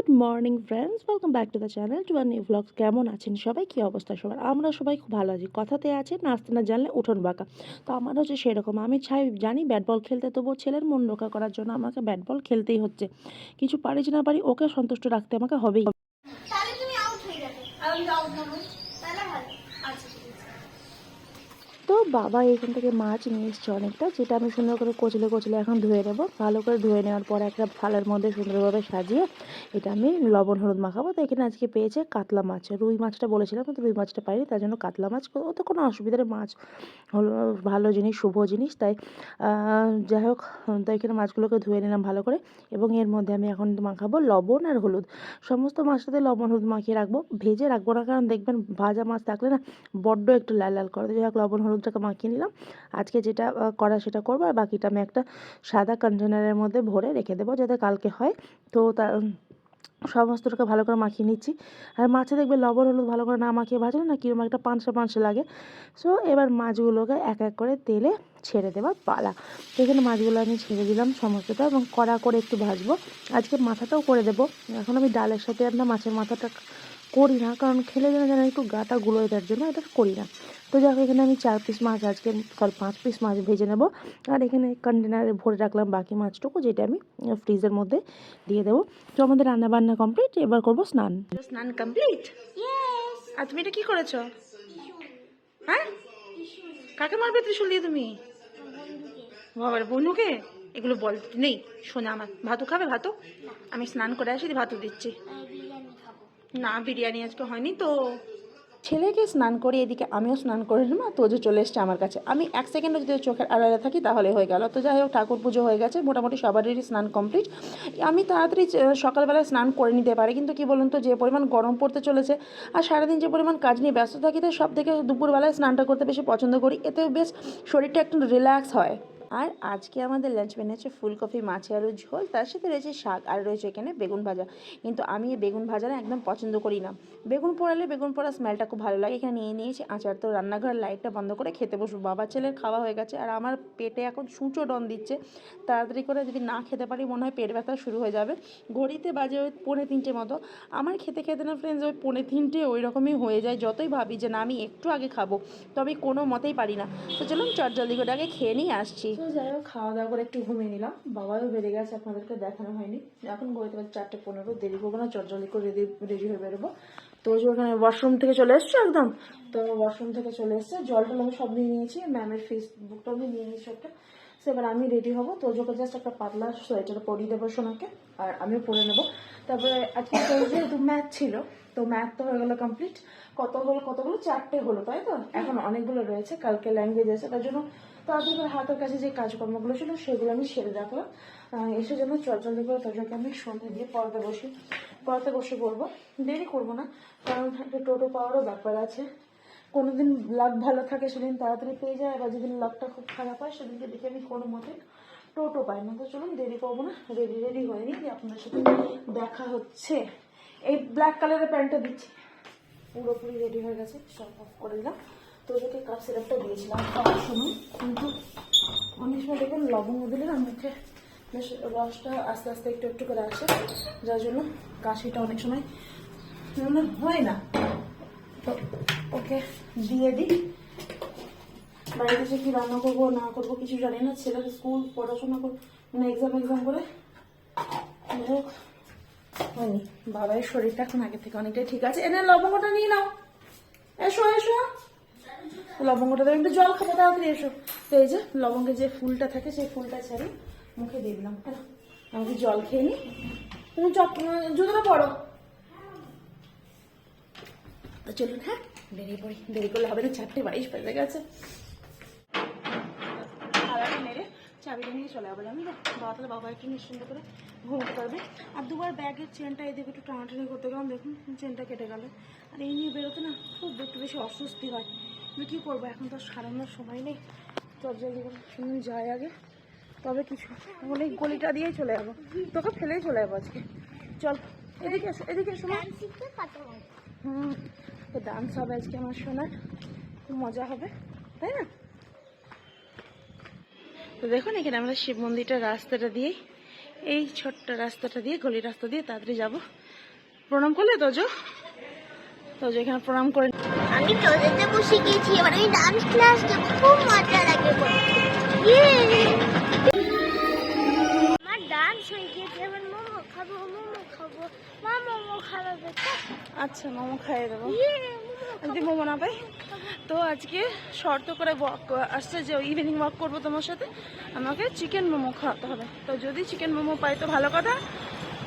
Good morning friends, welcome back to the channel to our new blogs. কেমন আছেন সবাই? কী অবস্থা সবার? আমরা সবাই খুব ভালো আছি। কথাতে আছে নাচতে না জানলে উঠোন বাঁকা। তো আমার হচ্ছে সেরকম, আমি জানি ব্যাট বল খেলতে, তবুও ছেলের মন রক্ষা করার জন্য আমাকে ব্যাট বল খেলতেই হচ্ছে। কিছু পারি না পারি, ওকে সন্তুষ্ট রাখতে আমাকে হবেই। তো বাবা এখান থেকে মাছ নিয়ে এসছে অনেকটা, যেটা আমি সুন্দর করে কচলে কচলে এখন ধুয়ে নেবো। ভালো করে ধুয়ে নেওয়ার পর একটা থালার মধ্যে সুন্দরভাবে সাজিয়ে এটা আমি লবণ হলুদ মাখাবো। তো এখানে আজকে পেয়েছে কাতলা মাছ, রুই মাছটা বলেছিলাম কিন্তু রুই মাছটা পাইনি, তার জন্য কাতলা মাছ। ও তো কোনো অসুবিধার মাছ হলো, ভালো জিনিস, শুভ জিনিস, তাই যাই হোক। তো এখানে মাছগুলোকে ধুয়ে নিলাম ভালো করে, এবং এর মধ্যে আমি এখন মাখাবো লবণ আর হলুদ। সমস্ত মাছটাতে লবণ হলুদ মাখিয়ে রাখবো, ভেজে রাখবো না, কারণ দেখবেন ভাজা মাছ থাকলে না বড্ড একটু লাল লাল করে। যাই হোক, লবণ হলুদটাকে মাখিয়ে নিলাম। আজকে যেটা করা সেটা করবো, আর বাকিটা আমি একটা সাদা কন্টেনারের মধ্যে ভরে রেখে দেবো যাতে কালকে হয়। তো তার সমস্তটাকে ভালো করে মাখিয়ে নিচ্ছি। আর মাছে দেখবে লবণ হলুদ ভালো করে না মাখিয়ে ভাজলে না কীরকম একটা পানসা পানসা লাগে। সো এবার মাছগুলোকে এক এক করে তেলে ছেড়ে দেওয়ার পালা। তো এখানে মাছগুলো আমি ছেড়ে দিলাম সমস্তটা, এবং কড়া করে একটু ভাজবো। আজকে মাথাটাও করে দেবো। এখন আমি ডালের সাথে আমরা মাছের মাথাটা করি না, কারণ খেলে যেন একটু গাটা গুলোয়, তার জন্য এটা করি না। তো যাই হোক, এখানে আমি 4 পিস মাছ আজকে 5 পিস মাছ ভেজে নেব। আর এখানে কন্টেনারে ভরে রাখলাম বাকি মাছটুকু, যেটা আমি ফ্রিজের মধ্যে দিয়ে দেবো। তো আমাদের রান্না বান্না কমপ্লিট, এবার করবো স্নান। স্নান কমপ্লিট। আর তুমি এটা কি করেছো? হ্যাঁ, কাকে মারবে ত্রিশুল দিয়ে তুমি? বাবার বনুকে? এগুলো বল নেই, শোনা আমার। ভাতু খাবে? ভাতু আমি স্নান করে আসি, ভাতু দিচ্ছি। না, বিরিয়ানি আজকে হয়নি তো। ছেলেকে স্নান করে এদিকে আমিও স্নান করে নিলাম, আর তোজো চলে এসছে আমার কাছে। আমি 1 সেকেন্ডও যদি চোখের আড়ালে থাকি তাহলে হয়ে গেল। তো যাই হোক, ঠাকুর পুজো হয়ে গেছে, মোটামুটি সবারই স্নান কমপ্লিট। আমি তাড়াতাড়ি সকালবেলায় স্নান করে নিতে পারি, কিন্তু কি বলুন তো, যে পরিমাণ গরম পড়তে চলেছে আর সারাদিন যে পরিমাণ কাজ নিয়ে ব্যস্ত থাকি, তাই সব থেকে দুপুরবেলায় স্নানটা করতে বেশি পছন্দ করি। এতেও বেশ শরীরটা একটু রিল্যাক্স হয়। আর আজকে আমাদের লাঞ্চ মেনু হচ্ছে ফুলকপি মাছ আলুর ঝোল, তার সাথে রয়েছে শাক, আর রয়েছে এখানে বেগুন ভাজা। কিন্তু আমি এই বেগুন ভাজাটা একদম পছন্দ করি না। বেগুন পোড়ালে বেগুন পোড়া স্মেলটা খুব ভালো লাগে। এখানে নিয়ে নিয়েছি আচার। তো রান্নাঘরের লাইটটা বন্ধ করে খেতে বসবো। বাবা ছেলের খাওয়া হয়ে গেছে, আর আমার পেটে এখন সূঁচো ডন দিচ্ছে। তাড়াতাড়ি করে যদি না খেতে পারি, মনে হয় পেট ব্যথা শুরু হয়ে যাবে। ঘড়িতে বাজে ওই 2:45 মতো। আমার খেতে খেতে না ফ্রেন্ডস, ওই 2:45 ওই রকমই হয়ে যায়। যতই ভাবি যে না আমি একটু আগে খাবো, তবে কোনো মতেই পারি না। তো চলুন চটজলদি করে আগে খেয়ে নিয়ে আসছি। তো যাই হোক, খাওয়া দাওয়া করে একটু ঘুমিয়ে নিলাম। বাবাও বেড়ে গেছে, আপনাদেরকে দেখানো হয়নি। এখন ঘড়িতে বাজে 4:15, দেরি করবো না, চটজলদি করে রেডি হয়ে বেরোবো। তো যে ওখানে ওয়াশরুম থেকে চলে এসছে একদম। তো ওয়াশরুম থেকে চলে এসছে, জলটা আমি সব নিয়ে নিয়েছি, ম্যামের ফেসবুকটা আমি নিয়ে নিয়েছি একটা। সো এবার আমি রেডি হবো। তো ওকে জাস্ট একটা পাতলা সোয়েটার পরিয়ে দেবো সোনাকে, আর আমিও পরে নেবো। তারপরে আজকে যেহেতু ম্যাথ ছিল, তো ম্যাথ তো হয়ে গেলো কমপ্লিট। কতগুলো 4টে হলো, তাই তো? এখন অনেকগুলো রয়েছে, কালকে ল্যাঙ্গুয়েজ আছে, তার জন্য তাদের হাতের কাছে যে কাজকর্মগুলো ছিল সেগুলো আমি সেরে রাখলাম। এসে যেন চলচলদি করে তোজোকে আমি সন্ধে দিয়ে পড়াতে বসে পড়বো। দেরি করবো না, কারণ একটা টোটো পাওয়ারও ব্যাপার আছে। কোনোদিন লাক ভালো থাকে সেদিন তাড়াতাড়ি পেয়ে যায়, আবার যেদিন লাকটা খুব খারাপ হয় সেদিনকে দেখে আমি কোনো মতে টোটো পাই না। তো চলুন দেরি করবো না, রেডি হয়ে নিই, আপনার সাথে দেখা হচ্ছে। এই ব্ল্যাক কালারের প্যান্টটা দিচ্ছি, পুরোপুরি রেডি হয়ে গেছে, সব অফ করে দিলাম। তো ওদেরকে কাপ সিরাপটা দিয়েছিলাম খাওয়ার সময়, কিন্তু অনেক সময় দেখবেন লবঙ্গ দিলে না মুখে বেশ রসটা আস্তে আস্তে একটু একটু করে আসে, যার জন্য কাশিটা অনেক সময় হয় না। তো ওকে দিয়ে দিই। বাড়িতে যে কি রান্না করবো না করবো কিছু জানি না, ছেলের স্কুল পড়াশোনা করে মানে এক্সাম করে হোক হয়নি। বাবার শরীরটা এখন আগের থেকে অনেকটাই ঠিক আছে। এনে লবঙ্গটা নিয়ে নাও, এসো এসো, লবঙ্গটা দেবে, একটু জল খাবো, তাড়াতাড়ি এসো। তো এই যে লবঙ্গের যে ফুলটা থাকে, সেই ফুলটা ছেড়ে মুখে দিয়ে দিলাম। আমাকে জল খেয়ে নি, তুমি জুতোটা পড়ো। তো চলুন, হ্যাঁ দেরি করলে হবে না, 4:22 বেজে গেছে। খাওয়াটা মেরে চাবিটা নিয়ে চলে যাবো, জানি না বাবা, তাহলে বাবা একটু নিশ্চিন্ত করে ঘুমোতে পারবে। আর দুবার ব্যাগের চেনটা এদিকে একটু টানাটানি করতে গেলাম, দেখুন চেনটা কেটে গেল। আর এই নিয়ে বেরোতে না খুব একটু বেশি অস্বস্তি হয়। আমি কী করবো, এখন তো সারানোর সময় নেই। জলদি করে শুনুন যাই আগে, তবে কিছু এখন এই গলিটা দিয়েই চলে যাবো, তোকে ফেলেই চলে যাবো আজকে। চল এদিকে এসো, এদিকে এসো। তো ডান্স হবে আজকে আমার শোনার, খুব মজা হবে, তাই না? তো দেখুন এখানে আমরা শিব মন্দিরটার রাস্তাটা দিয়ে, এই ছোট্ট রাস্তাটা দিয়ে, গলির রাস্তা দিয়ে তাড়াতাড়ি যাবো। প্রণাম করলে তোজো? তোজো এখানে প্রণাম করে। আমি তোদেরকে বসে গিয়েছি, এবার আমি ডান্স ক্লাস দেবো, খুব মজা লাগে ইয়ে আমার ডান্স হয়ে গিয়েছে, এবার মোমো খাবো, মা মোমো খাওয়াবে তো? আচ্ছা মোমো খাইয়ে দেবো যদি মোমো না পাই। তো আজকে শর্ত করে ওয়াক আসছে যে ইভিনিং ওয়াক করবো তোমার সাথে, আমাকে চিকেন মোমো খাওয়াতে হবে। তো যদি চিকেন মোমো পাই তো ভালো কথা,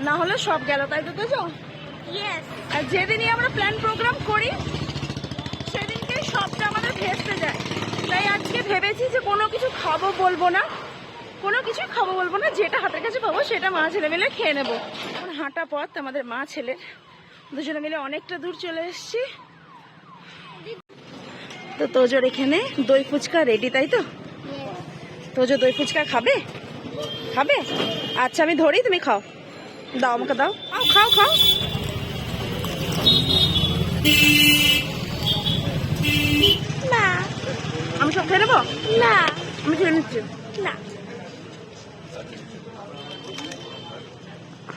না হলে সব গেল, তাই তো তোজো? ইয়েস। আর যেদিনই আমরা প্ল্যান প্রোগ্রাম করি সেদিনকেই সবটা আমাদের ভেস্তে যায়। তাই আজকে ভেবেছি যে কোনো কিছু খাবো বলবো না, কোনো কিছু খাবো বলবো না, যেটা হাতের কাছে পাবো সেটা মা ছেলে মিলে খেয়ে নেবো। এখন হাঁটা পথ আমাদের মা ছেলের, দুজনে মিলে অনেকটা দূর চলে এসেছি। তো তোজোর এখানে দই ফুচকা রেডি, তাই তো? তোজো দই ফুচকা খাবে? খাবে? আচ্ছা আমি ধরি, তুমি খাও, দাও আমাকে দাও, খাও খাও। না আমি সব খেয়ে নেবো? না আমি খেয়ে নিচ্ছি। না,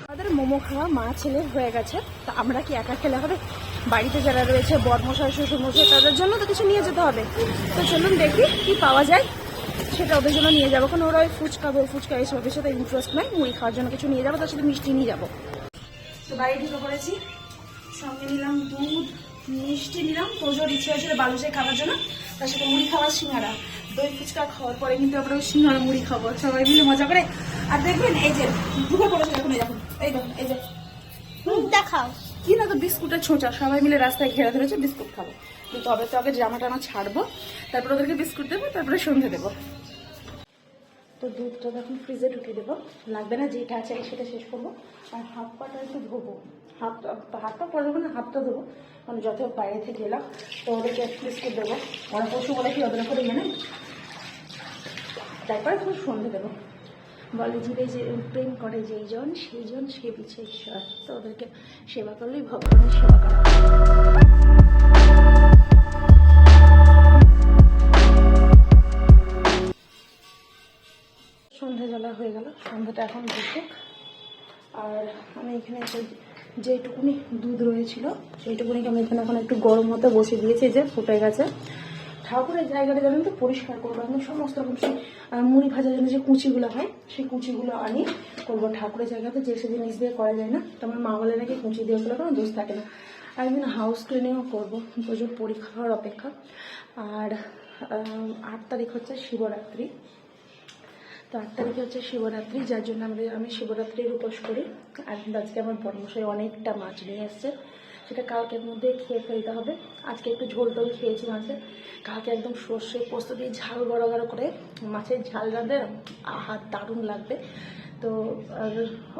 আমাদের মোমো খাওয়া মা ছেলের হয়ে গেছে, তা আমরা কি একা খেলে হবে? বাড়িতে যারা রয়েছে বড়মশাই শ্বশুরমশাই তাদের জন্য তো কিছু নিয়ে যেতে হবে। তো চলুন দেখি কি পাওয়া যায়, সেটা ওদের জন্য নিয়ে যাবো। কারণ ওরা ওই ফুচকা দই ফুচকা এইসবের সাথে ইন্টারেস্ট নাই, মুড়ি খাওয়ার জন্য কিছু নিয়ে যাবো, তার সাথে মিষ্টি নিয়ে যাবো। তো বাড়ি ঢুকে পড়েছি, সঙ্গে নিলাম দুধ, মিষ্টি নিলাম, তোজোর ইচ্ছে হয়েছিল বালুশাই খাওয়ার জন্য, তার সাথে মুড়ি খাওয়ার সিঙ্গারা। দই ফুচকা খাওয়ার পরে কিন্তু আমরা ওই সিঙ্গারা মুড়ি খাবো সবাই মিলে মজা করে। আর দেখবেন এই যে ঢুকে পড়েছে এখন, এই দেখুন, এই দেখুন, এই যে দেখাও কি না, তো বিস্কুটের ছোঁচা, সবাই মিলে রাস্তায় ঘেরা ধরেছে, বিস্কুট খাবো। কিন্তু তবে তো আগে জামা টামা ছাড়বো, তারপর ওদেরকে বিস্কুট দেবো, তারপরে সন্ধে দেবো। তো দুধটা এখন ফ্রিজে ঢুকিয়ে দেবো, লাগবে না, যেটা আছে সেটা শেষ করবো। আর হাত পাটা একটু ধোবো, হাতটা পরে দেবো না, হাতটা ধোবো, মানে যত বাইরে থেকে এলাম। তো ওদেরকে বিস্কুট দেবো, ওরা পশু বলে কি ওদের করে মেনে, তারপরে খুব সন্ধে দেবো। বলে যে প্রেম করে যেই জন সেই জন সে পিছে ঈশ্বর, তো ওদেরকে সেবা করলেই ভগবানের সেবা করা। সন্ধ্যাবেলা হয়ে গেল, সন্ধ্যাটা এখন দেখুক। আর আমি এখানে যেটুকুনি দুধ রয়েছিল সেইটুকুনিকে আমি এখানে এখন একটু গরম হতে বসে দিয়েছি, যে ফুটে গেছে। ঠাকুরের জায়গাটা জানেন তো পরিষ্কার করবো, আমি সমস্ত রকম সেই মুড়ি ভাজার জন্য যে কুচিগুলো হয় সেই কুচিগুলো আনি করবো ঠাকুরের জায়গাতে, যে সে জিনিস দিয়ে করা যায় না। তো আমার মা বলে নাকি কুচি দিয়ে করলে কোনো দোষ থাকে না। আর একদিন হাউস ক্লিনিংও করবো, প্রচুর পরীক্ষা হওয়ার অপেক্ষা। আর 8 তারিখ হচ্ছে শিবরাত্রি, তো 8 তারিখে হচ্ছে শিবরাত্রি, যার জন্য আমি শিবরাত্রির উপোস করি। আর আজকে আমার বড়মশাই অনেকটা মাছ নিয়ে এসছে, সেটা কালকের মধ্যে খেয়ে ফেলতে হবে। আজকে একটু ঝোল টোল খেয়েছি মাছের, কালকে একদম সর্ষে পোস্ত দিয়ে ঝাল বড় বড় করে মাছের ঝাল রাঁধে, আহা দারুণ লাগবে। তো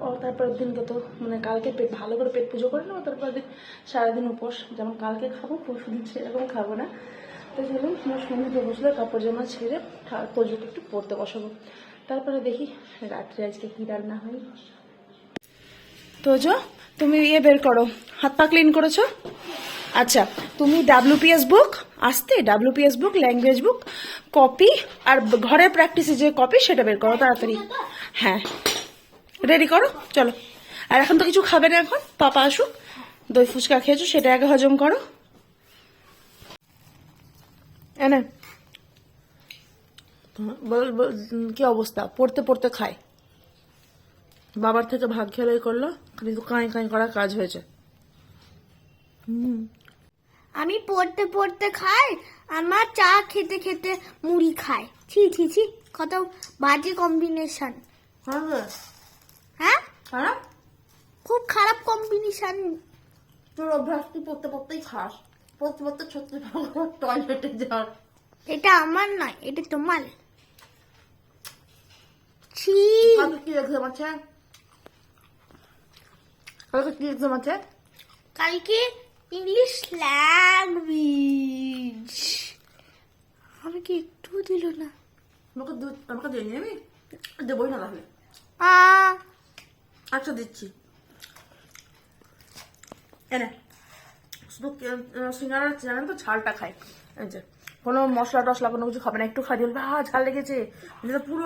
আর তারপরের দিনকে তো মানে কালকে ভালো করে পেট পুজো করে নেবো, তারপরের দিন সারাদিন উপোস, যেমন কালকে খাবো পরশু দিন সেরকম খাবো না। তো চলুন আমার সন্ধ্যে বসলে কাপড় জামা ছেড়ে তোজোকে একটু পড়তে বসাবো, তারপরে দেখি রাত্রে আজকে কি রান্না হয়। তোজো তুমি বের করো, হাত পা ক্লিন করেছো? আচ্ছা তুমি WPS বুক, আসতে WPS বুক, ল্যাঙ্গুয়েজ বুক, কপি, আর ঘরের প্র্যাকটিসে যে কপি সেটা বের করো তাড়াতাড়ি। হ্যাঁ রেডি করো, চলো। আর এখন তো কিছু খাবে না, এখন পাপা আসুক, দই ফুচকা খেয়েছো সেটা আগে হজম করো। এনে কি অবস্থা, পড়তে পড়তে খায়, বাবার থেকে ভাগ খেলাই করলো, কিন্তু কাঁই কাঁই করা কাজ হয়েছে। আমি পড়তে পড়তে খাই, আমার চা খেতে খেতে মুড়ি খাই। ছি ছি ছি, কত বাজে কম্বিনেশন। হ্যাঁ খারাপ, খুব খারাপ কম্বিনেশন। তোর অভ্যাস তুই পড়তে পড়তেই খাস, পড়তে পড়তে সত্যি টয়লেটে যাওয়ার। এটা আমার নয়, এটা তোমার। ছি, কালকে কি এক্সাম আছে? কালকে কি এক্সাম আছে? কালকে ইংলিশ ল্যাঙ্গুয়েজ। আমাকে একটু দিল না। আমাকে দিয়ে নিবি, দেবই না তাহলে। আচ্ছা দিচ্ছি, এনে শুধু সিঙ্গারা জানেন তো ঝালটা খায়, কোনো মশলা টশলা কোনো কিছু খাবে না, একটু খাই বলবে ঝাল লেগেছে, পুরো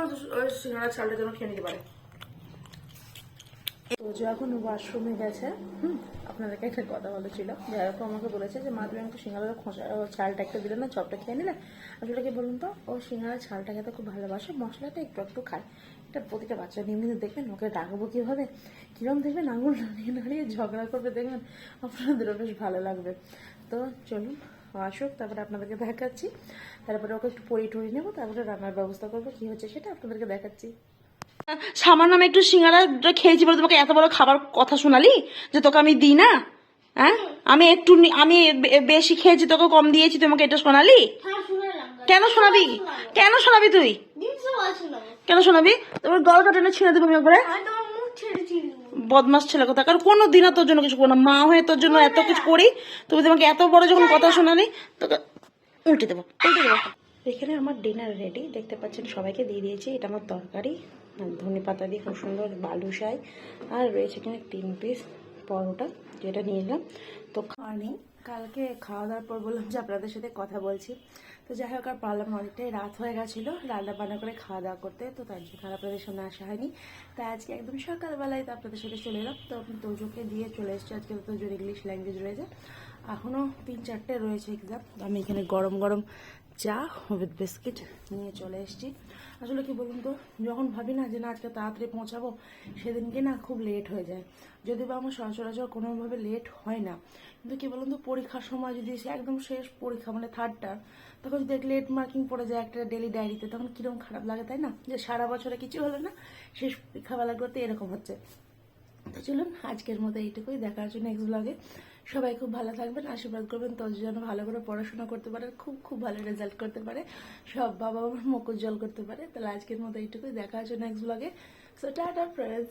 সিঙ্গারা ঝালটা যেন খেয়ে নিতে পারে। তো যখন ওয়াশরুমে গেছে, আপনাদেরকে একটা কথা বলেছিল, যাই হোক আমাকে বলেছে যে মা তুমি একটু সিঙ্গাড়ার খোঁচা ছালটা একটু দিলে না, চপটা খেয়ে নিলে। আসলে কি বলুন তো, ও সিঙ্গাড়ার ছালটা খেতে খুব ভালোবাসে, মশলাটা একটু একটু খায়। এটা প্রতিটা বাচ্চা নিয়ে কিন্তু দেখবেন ওকে ডাকবো কীভাবে, কীরকম দেখবেন আঙুল নাড়িয়ে নাড়িয়ে ঝগড়া করবে, দেখবেন আপনাদেরও বেশ ভালো লাগবে। তো চলুন আসুক, তারপরে আপনাদেরকে দেখাচ্ছি। তারপরে ওকে একটু পরিয়ে টরিয়ে নেবো, তারপরে রান্নার ব্যবস্থা করবো, কী হচ্ছে সেটা আপনাদেরকে দেখাচ্ছি। সামান্য আমি একটু সিঙ্গারা খেয়েছি বলে তোমাকে এত বড় খাবার কথা শোনালি যে তোকে আমি দিই না? হ্যাঁ, আমি একটু আমি বেশি খেয়েছি, তোকে কম দিয়েছি, তোমাকে এটা শোনালি? হ্যাঁ শুনলাম। কেন শোনাবি? কেন শোনাবি তুই? দিনসে বলছিলাম। কেন শোনাবি? তোমার গলাটা টেনে ছিঁড়ে দেবো আমি একবারে। আমি তোমার মুখ ছেড়ে চিনি। বদমাস ছেলে কথা, কারণ কোনো দিনও তোর জন্য কিছু করো না, মা হয়ে তোর জন্য এত কিছু করি, তুমি তোমাকে এত বড় যখন কথা শোনালি তোকে উল্টে দেবো, উল্টে দেবো। এখানে আমার ডিনার রেডি, দেখতে পাচ্ছেন সবাইকে দিয়ে দিয়েছি। এটা আমার তরকারি, ধনে পাতা দিয়ে খুব সুন্দর বালুশাই, আর রয়েছে এখানে 3 পিস পরোটা, যেটা নিয়ে এলাম। তো মর্নিং, কালকে খাওয়া দাওয়ার পর বললাম যে আপনাদের সাথে কথা বলছি। তো যাই হোক আর পারলাম না, অনেকটাই রাত হয়ে গেছিলো রান্না বান্না করে খাওয়া দাওয়া করতে, তো তার জন্য আর আপনাদের সামনে আসা হয়নি। তাই আজকে একদম সকালবেলায় তো আপনাদের সাথে চলে এলাম। তো আপনি তোজোকে দিয়ে চলে এসেছি, আজকে তো তোজোর ইংলিশ ল্যাঙ্গুয়েজ রয়েছে, এখনও 3-4টে রয়েছে এক্সাম। তো আমি এখানে গরম গরম চা উইথ বিস্কিট নিয়ে চলে এসেছি। আসলে কি বলুন তো, যখন ভাবি না যে না আজকে তাড়াতাড়ি পৌঁছাবো, সেদিনকে না খুব লেট হয়ে যায়। যদি বা আমার সচরাচর কোনোভাবে লেট হয় না, কিন্তু কি বলুন তো, পরীক্ষার সময় যদি সে একদম শেষ পরীক্ষা মানে থার্ডটা, তখন যদি লেট মার্কিং পড়ে যায় একটা ডেলি ডায়েরিতে, তখন কিরকম খারাপ লাগে, তাই না? যে সারা বছরে কিছু হলো না, শেষ পরীক্ষাবেলাগুলোতে এরকম হচ্ছে। তো চলুন আজকের মতো এইটুকুই, দেখার জন্য নেক্সট ব্লগে। সবাই খুব ভালো থাকবেন, আশীর্বাদ করবেন তোর যেন ভালো করে পড়াশোনা করতে পারে, খুব খুব ভালো রেজাল্ট করতে পারে, সব বাবা মার মুখ উজ্জ্বল করতে পারে। তাহলে আজকের মতো এইটুকুই, দেখার জন্য নেক্সট ব্লগে। So tata friends.